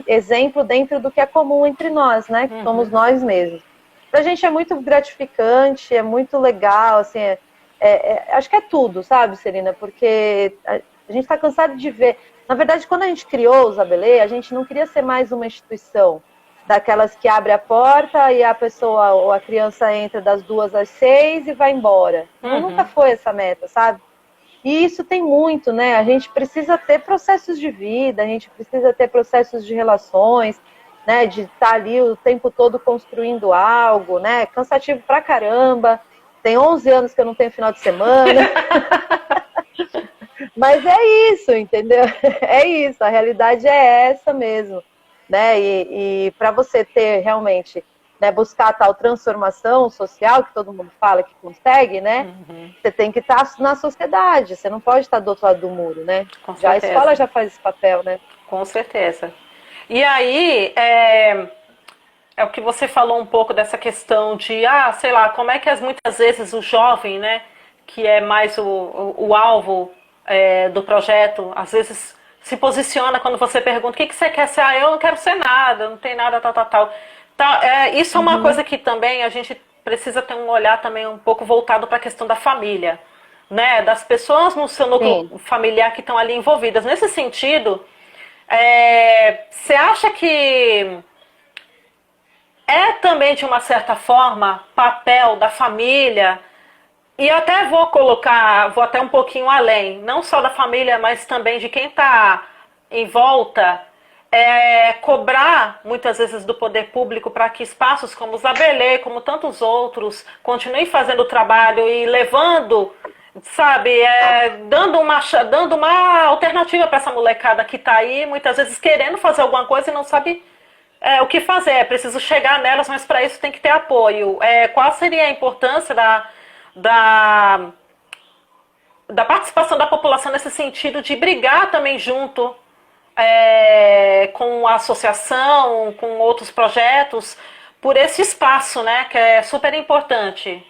exemplo dentro do que é comum entre nós, né? Que somos nós mesmos. Pra gente é muito gratificante, é muito legal, assim, acho que é tudo, sabe, Celina? Porque a gente está cansado de ver. Na verdade, quando a gente criou o Zabelê, a gente não queria ser mais uma instituição daquelas que abre a porta e a pessoa ou a criança entra das 2 às 6 e vai embora. Nunca foi essa meta, sabe? E isso tem muito, né? A gente precisa ter processos de vida, a gente precisa ter processos de relações, né? De estar ali o tempo todo construindo algo, né? Cansativo pra caramba. Tem 11 anos que eu não tenho final de semana. Mas é isso, entendeu? É isso, a realidade é essa mesmo. Né? E para você ter realmente, né, buscar a tal transformação social que todo mundo fala que consegue, né? Você tem que estar na sociedade, você não pode estar do outro lado do muro, né? Com já certeza. A escola já faz esse papel, né? Com certeza. E aí, é o que você falou um pouco dessa questão de, sei lá, como é que muitas vezes o jovem, né, que é mais o alvo do projeto, às vezes se posiciona quando você pergunta o que você quer ser. Eu não quero ser nada, não tem nada, tal. Isso é uma coisa que também a gente precisa ter um olhar também um pouco voltado para a questão da família, né? Das pessoas no seu núcleo familiar que estão ali envolvidas. Nesse sentido, você acha que é também, de uma certa forma, papel da família, e até vou até um pouquinho além, não só da família, mas também de quem está em volta, cobrar muitas vezes do poder público para que espaços como o Zabelê, como tantos outros, continuem fazendo o trabalho e levando, sabe, dando uma alternativa para essa molecada que está aí, muitas vezes querendo fazer alguma coisa e não sabe O que fazer? É preciso chegar nelas, mas para isso tem que ter apoio. Qual seria a importância da, da participação da população nesse sentido de brigar também junto com a associação, com outros projetos, por esse espaço, né, que é super importante?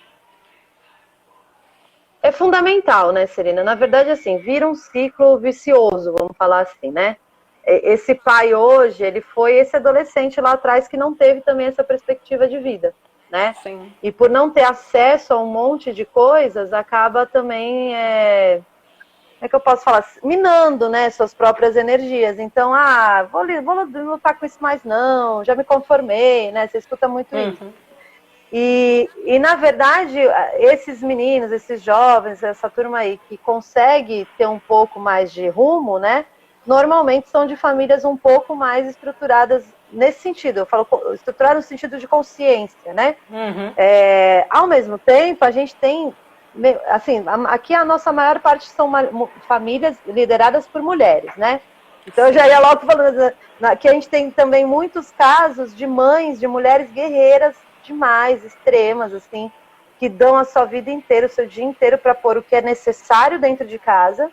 É fundamental, né, Serena? Na verdade, assim, vira um ciclo vicioso, vamos falar assim, né? Esse pai hoje, ele foi esse adolescente lá atrás que não teve também essa perspectiva de vida, né? Sim. E por não ter acesso a um monte de coisas, acaba também, como é que eu posso falar? Minando, né, suas próprias energias. Então, vou lutar com isso mais não, já me conformei, né? Você escuta muito isso. E, na verdade, esses meninos, esses jovens, essa turma aí que consegue ter um pouco mais de rumo, né? Normalmente são de famílias um pouco mais estruturadas nesse sentido. Eu falo estruturada no sentido de consciência, né? Ao mesmo tempo, a gente tem, assim, aqui a nossa maior parte são famílias lideradas por mulheres, né? Então eu já ia logo falando que a gente tem também muitos casos de mães, de mulheres guerreiras demais, extremas, assim, que dão a sua vida inteira, o seu dia inteiro para pôr o que é necessário dentro de casa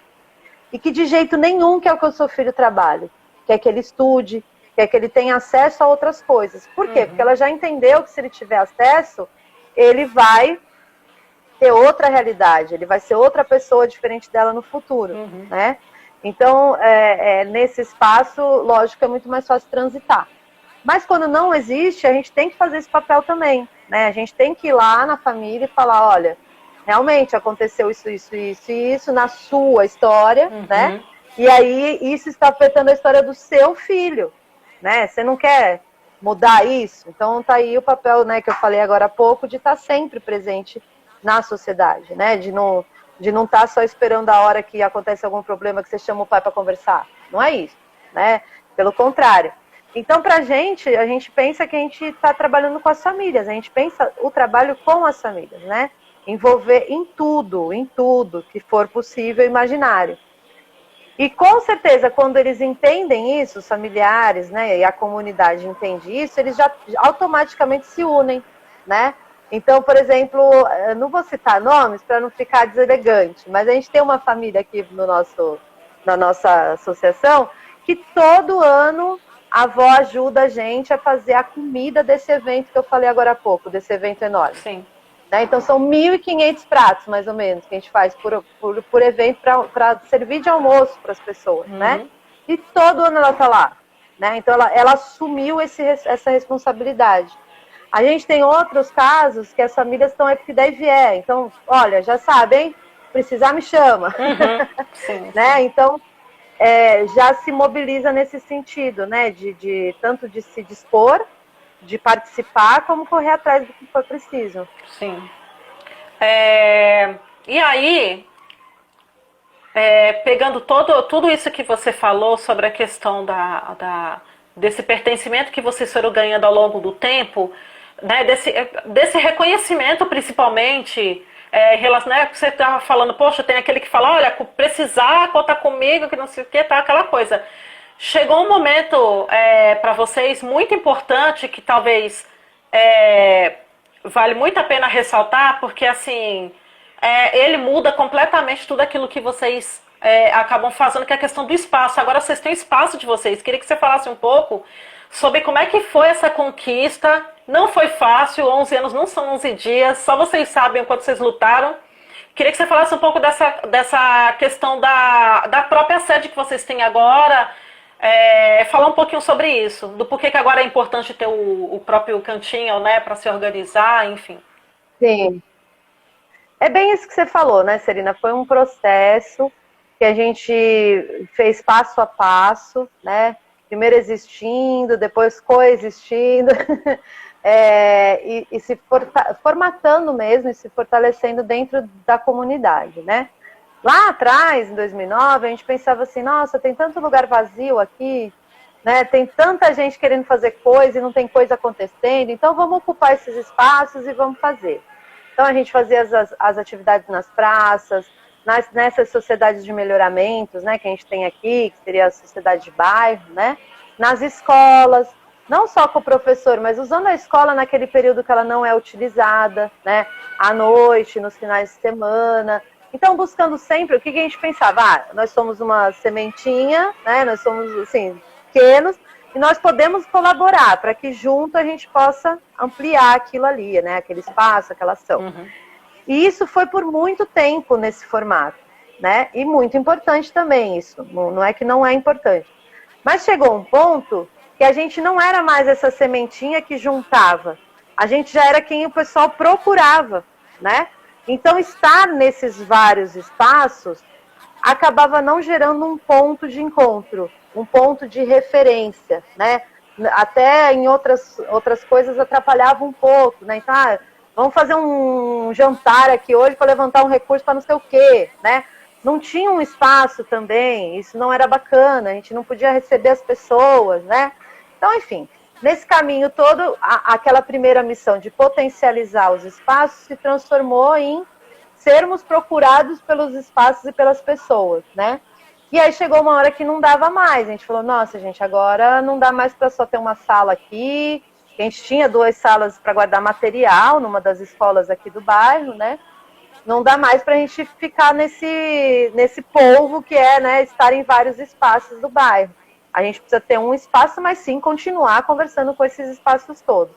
e que de jeito nenhum quer que o seu filho trabalhe, quer que ele estude, quer que ele tenha acesso a outras coisas. Por quê? Porque ela já entendeu que se ele tiver acesso, ele vai ter outra realidade, ele vai ser outra pessoa diferente dela no futuro, né? Então, nesse espaço, lógico, é muito mais fácil transitar. Mas quando não existe, a gente tem que fazer esse papel também, né? A gente tem que ir lá na família e falar, olha, realmente aconteceu isso, isso, isso e isso na sua história, né? E aí isso está afetando a história do seu filho, né? Você não quer mudar isso? Então tá aí o papel, né, que eu falei agora há pouco, de estar sempre presente na sociedade, né? De não estar só esperando a hora que acontece algum problema que você chama o pai para conversar. Não é isso, né? Pelo contrário. Então, a gente pensa que a gente está trabalhando com as famílias, a gente pensa o trabalho com as famílias, né? Envolver em tudo que for possível e imaginário. E com certeza, quando eles entendem isso, os familiares, né, e a comunidade entende isso, eles já automaticamente se unem, né? Então, por exemplo, não vou citar nomes para não ficar deselegante, mas a gente tem uma família aqui na nossa associação que todo ano a avó ajuda a gente a fazer a comida desse evento que eu falei agora há pouco, desse evento enorme. Sim. Né? Então são 1.500 pratos, mais ou menos, que a gente faz por evento para servir de almoço para as pessoas, né? E todo ano ela está lá. Né? Então ela assumiu essa responsabilidade. A gente tem outros casos que as famílias estão aí porque daí vier. Então, olha, já sabem, precisar me chama. Sim. Né? Então, já se mobiliza nesse sentido, né? Tanto de se dispor, de participar, como correr atrás do que for preciso. Sim. E aí, pegando tudo isso que você falou sobre a questão desse pertencimento que vocês foram ganhando ao longo do tempo, né, desse reconhecimento principalmente, né, você estava falando, poxa, tem aquele que fala, olha, precisar, conta comigo, que não sei o que, tá, aquela coisa. Chegou um momento para vocês muito importante que talvez vale muito a pena ressaltar, porque assim, ele muda completamente tudo aquilo que vocês acabam fazendo, que é a questão do espaço. Agora vocês têm o espaço de vocês. Queria que você falasse um pouco sobre como é que foi essa conquista. Não foi fácil, 11 anos não são 11 dias, só vocês sabem o quanto vocês lutaram. Queria que você falasse um pouco dessa questão da própria sede que vocês têm agora, falar um pouquinho sobre isso, do porquê que agora é importante ter o próprio cantinho, né, para se organizar, enfim. Sim. É bem isso que você falou, né, Serena? Foi um processo que a gente fez passo a passo, né? Primeiro existindo, depois coexistindo, e se formatando mesmo, e se fortalecendo dentro da comunidade, né? Lá atrás, em 2009, a gente pensava assim, nossa, tem tanto lugar vazio aqui, né? Tem tanta gente querendo fazer coisa e não tem coisa acontecendo, então vamos ocupar esses espaços e vamos fazer. Então a gente fazia as atividades nas praças, nessas sociedades de melhoramentos, né, que a gente tem aqui, que seria a sociedade de bairro, né, nas escolas. não só com o professor, mas usando a escola naquele período que ela não é utilizada, né? À noite, nos finais de semana. Então, buscando sempre, o que a gente pensava? Nós somos uma sementinha, né? Nós somos, assim, pequenos, e nós podemos colaborar para que junto a gente possa ampliar aquilo ali, né? Aquele espaço, aquela ação. Uhum. E isso foi por muito tempo nesse formato, né? E muito importante também isso, não é que não é importante. Mas chegou um ponto que a gente não era mais essa sementinha que juntava, a gente já era quem o pessoal procurava, né? Então, estar nesses vários espaços acabava não gerando um ponto de encontro, um ponto de referência, né? Até em outras coisas atrapalhava um pouco, né? Então, vamos fazer um jantar aqui hoje para levantar um recurso para não sei o quê, né? Não tinha um espaço também, isso não era bacana, a gente não podia receber as pessoas, né? Então, enfim, nesse caminho todo, aquela primeira missão de potencializar os espaços se transformou em sermos procurados pelos espaços e pelas pessoas, né? E aí chegou uma hora que não dava mais, a gente falou, nossa, gente, agora não dá mais para só ter uma sala aqui, a gente tinha 2 salas para guardar material numa das escolas aqui do bairro, né? Não dá mais para a gente ficar nesse polvo que é, né, estar em vários espaços do bairro. A gente precisa ter um espaço, mas sim continuar conversando com esses espaços todos.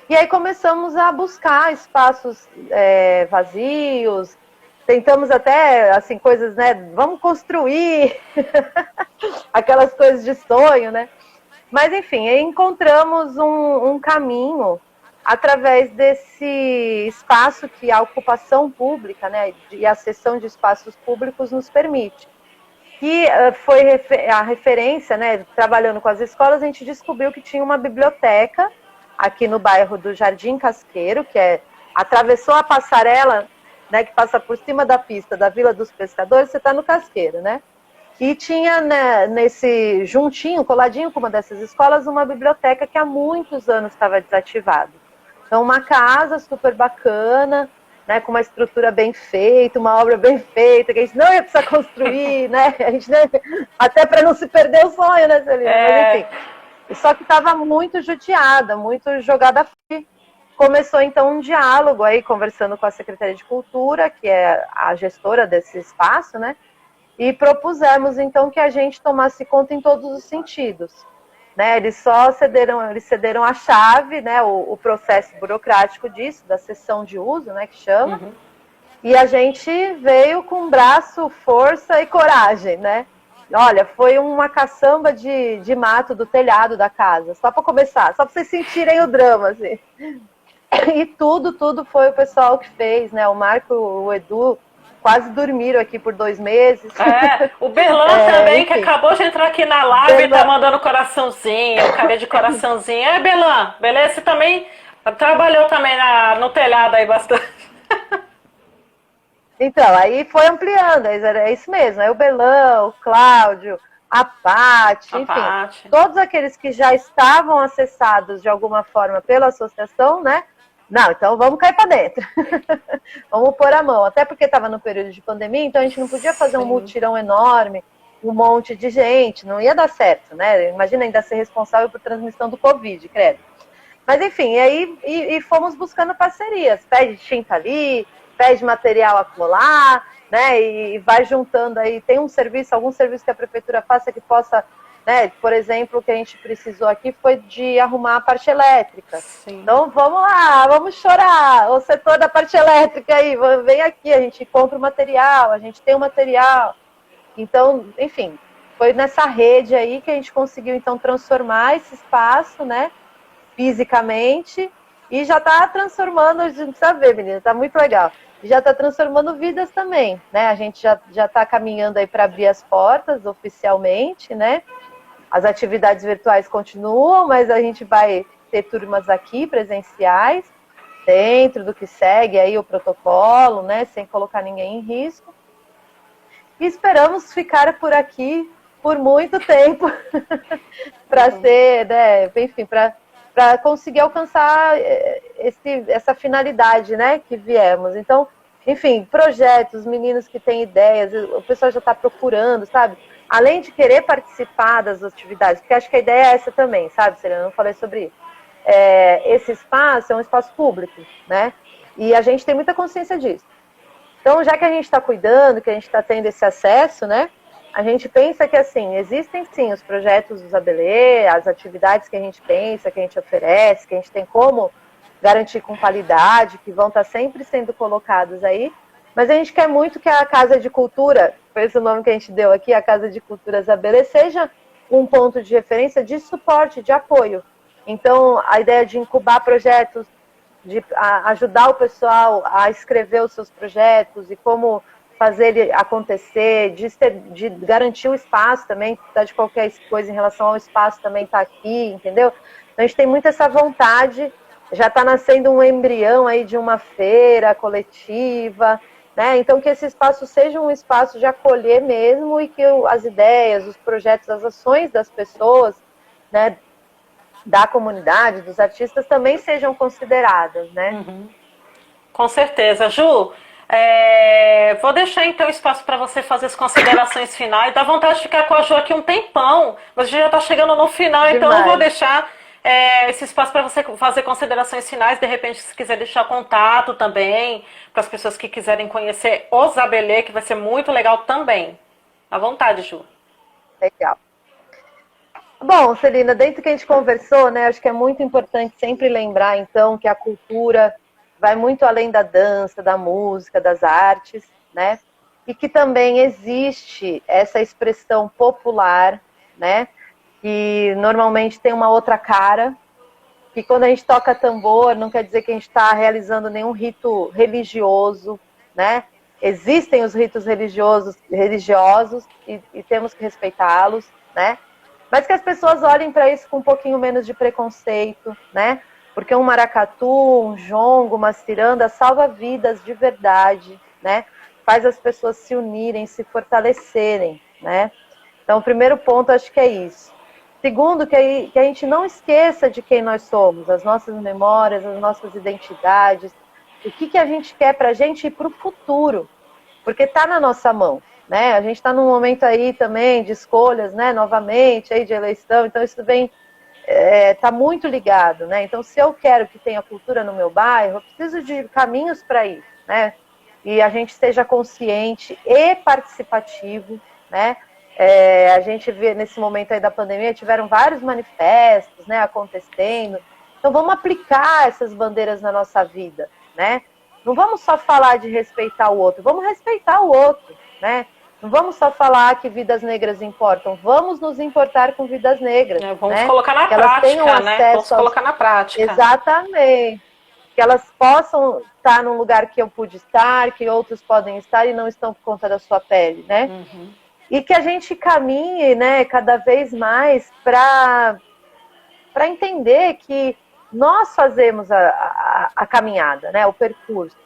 E aí começamos a buscar espaços vazios, tentamos até, assim, coisas, né, vamos construir aquelas coisas de sonho, né? Mas, enfim, encontramos um caminho através desse espaço que a ocupação pública, né, e a cessão de espaços públicos nos permite. E foi a referência, né, trabalhando com as escolas, a gente descobriu que tinha uma biblioteca aqui no bairro do Jardim Casqueiro, que atravessou a passarela, né, que passa por cima da pista da Vila dos Pescadores, você está no Casqueiro, né? E tinha, né, nesse juntinho, coladinho com uma dessas escolas, uma biblioteca que há muitos anos estava desativada. Então, uma casa super bacana, né, com uma estrutura bem feita, uma obra bem feita, que a gente não ia precisar construir, né? A gente, até para não se perder o sonho, né, Celina? Mas, enfim. Só que estava muito judiada, muito jogada fora. Começou, então, um diálogo aí, conversando com a Secretaria de Cultura, que é a gestora desse espaço, né? E propusemos, então, que a gente tomasse conta em todos os sentidos. Né? Eles cederam a chave, né? O processo burocrático disso, da cessão de uso, né? Que chama. Uhum. E a gente veio com braço, força e coragem, né? Olha, foi uma caçamba de mato do telhado da casa, só para começar, só para vocês sentirem o drama, assim. E tudo foi o pessoal que fez, né? O Marco, o Edu, quase dormiram aqui por 2 meses. O Berlan também, enfim, que acabou de entrar aqui na live e tá mandando coraçãozinho, cadê de coraçãozinho. Berlan, beleza? Você também trabalhou também no telhado aí bastante. Então, aí foi ampliando, é isso mesmo. Aí o Berlan, o Cláudio, a Paty, enfim, todos aqueles que já estavam acessados de alguma forma pela associação, né? Não, então vamos cair para dentro. Vamos pôr a mão. Até porque estava no período de pandemia, então a gente não podia fazer um mutirão enorme, um monte de gente, não ia dar certo, né? Imagina ainda ser responsável por transmissão do Covid, credo. Mas enfim, aí fomos buscando parcerias. Pede tinta ali, pede material acolá, né? E vai juntando aí. Tem algum serviço que a prefeitura faça que possa... Né? Por exemplo, o que a gente precisou aqui foi de arrumar a parte elétrica. Sim. Então, vamos lá, vamos chorar. O setor da parte elétrica aí, vem aqui, a gente compra o material, a gente tem o material. Então, enfim, foi nessa rede aí que a gente conseguiu, então, transformar esse espaço, né, fisicamente, e já está transformando, a gente precisa ver, menina, está muito legal. Já está transformando vidas também, né? A gente já está caminhando aí para abrir as portas oficialmente, né? As atividades virtuais continuam, mas a gente vai ter turmas aqui presenciais, dentro do que segue aí o protocolo, né, sem colocar ninguém em risco. E esperamos ficar por aqui por muito tempo para ser, né, enfim, para conseguir alcançar essa finalidade, né, que viemos. Então, enfim, projetos, meninos que têm ideias, o pessoal já está procurando, sabe? além de querer participar das atividades, porque acho que a ideia é essa também, sabe, Serena? Eu não falei sobre isso. Esse espaço é um espaço público, né? E a gente tem muita consciência disso. Então, já que a gente está cuidando, que a gente está tendo esse acesso, né? A gente pensa que, assim, existem sim os projetos dos ABLE, as atividades que a gente pensa, que a gente oferece, que a gente tem como garantir com qualidade, que vão estar sempre sendo colocados aí, mas a gente quer muito que a Casa de Cultura, foi esse o nome que a gente deu aqui, a Casa de Culturas ABLE, seja um ponto de referência de suporte, de apoio. Então, a ideia de incubar projetos, de ajudar o pessoal a escrever os seus projetos e como fazer ele acontecer, de garantir o espaço também, de qualquer coisa em relação ao espaço também está aqui, entendeu? Então, a gente tem muito essa vontade, já está nascendo um embrião aí de uma feira coletiva, né? Então, que esse espaço seja um espaço de acolher mesmo e que as ideias, os projetos, as ações das pessoas, né, da comunidade, dos artistas, também sejam consideradas, né? Uhum. Com certeza. Ju, vou deixar então espaço para você fazer as considerações finais. Dá vontade de ficar com a Ju aqui um tempão, mas a gente já está chegando no final, Demais. então eu vou deixar esse espaço para você fazer considerações finais. De repente, se quiser deixar contato também, para as pessoas que quiserem conhecer os ABLE, que vai ser muito legal também. À vontade, Ju. Legal. Bom, Celina, dentro do que a gente conversou, né, acho que é muito importante sempre lembrar, então, que a cultura vai muito além da dança, da música, das artes, né, e que também existe essa expressão popular, né, que normalmente tem uma outra cara, que quando a gente toca tambor, não quer dizer que a gente está realizando nenhum rito religioso, né, existem os ritos religiosos e temos que respeitá-los, né, mas que as pessoas olhem para isso com um pouquinho menos de preconceito, né? Porque um maracatu, um jongo, uma ciranda salva vidas de verdade, né? Faz as pessoas se unirem, se fortalecerem, né? Então, o primeiro ponto acho que é isso. Segundo, que a gente não esqueça de quem nós somos, as nossas memórias, as nossas identidades, o que a gente quer para a gente e para o futuro, porque está na nossa mão. Né? A gente está num momento aí também de escolhas, né? Novamente, aí de eleição, então isso vem, está muito ligado. Né? Então, se eu quero que tenha cultura no meu bairro, eu preciso de caminhos para isso, né? E a gente seja consciente e participativo. Né? A gente vê nesse momento aí da pandemia, tiveram vários manifestos, né, acontecendo. Então, vamos aplicar essas bandeiras na nossa vida. Né? Não vamos só falar de respeitar o outro, vamos respeitar o outro. Né? Não vamos só falar que vidas negras importam, vamos nos importar com vidas negras. Vamos né? colocar na que elas prática, tenham acesso né? Vamos colocar na prática. Exatamente. Que elas possam estar num lugar que eu pude estar, que outros podem estar e não estão por conta da sua pele, né? Uhum. E que a gente caminhe, né, cada vez mais para entender que nós fazemos a caminhada, né, o percurso.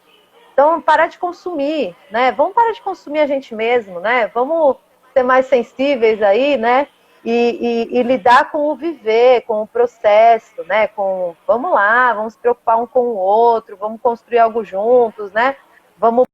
Então, parar de consumir, né? Vamos parar de consumir a gente mesmo, né? Vamos ser mais sensíveis aí, né? E lidar com o viver, com o processo, né? Vamos lá, vamos se preocupar um com o outro, vamos construir algo juntos, né? Vamos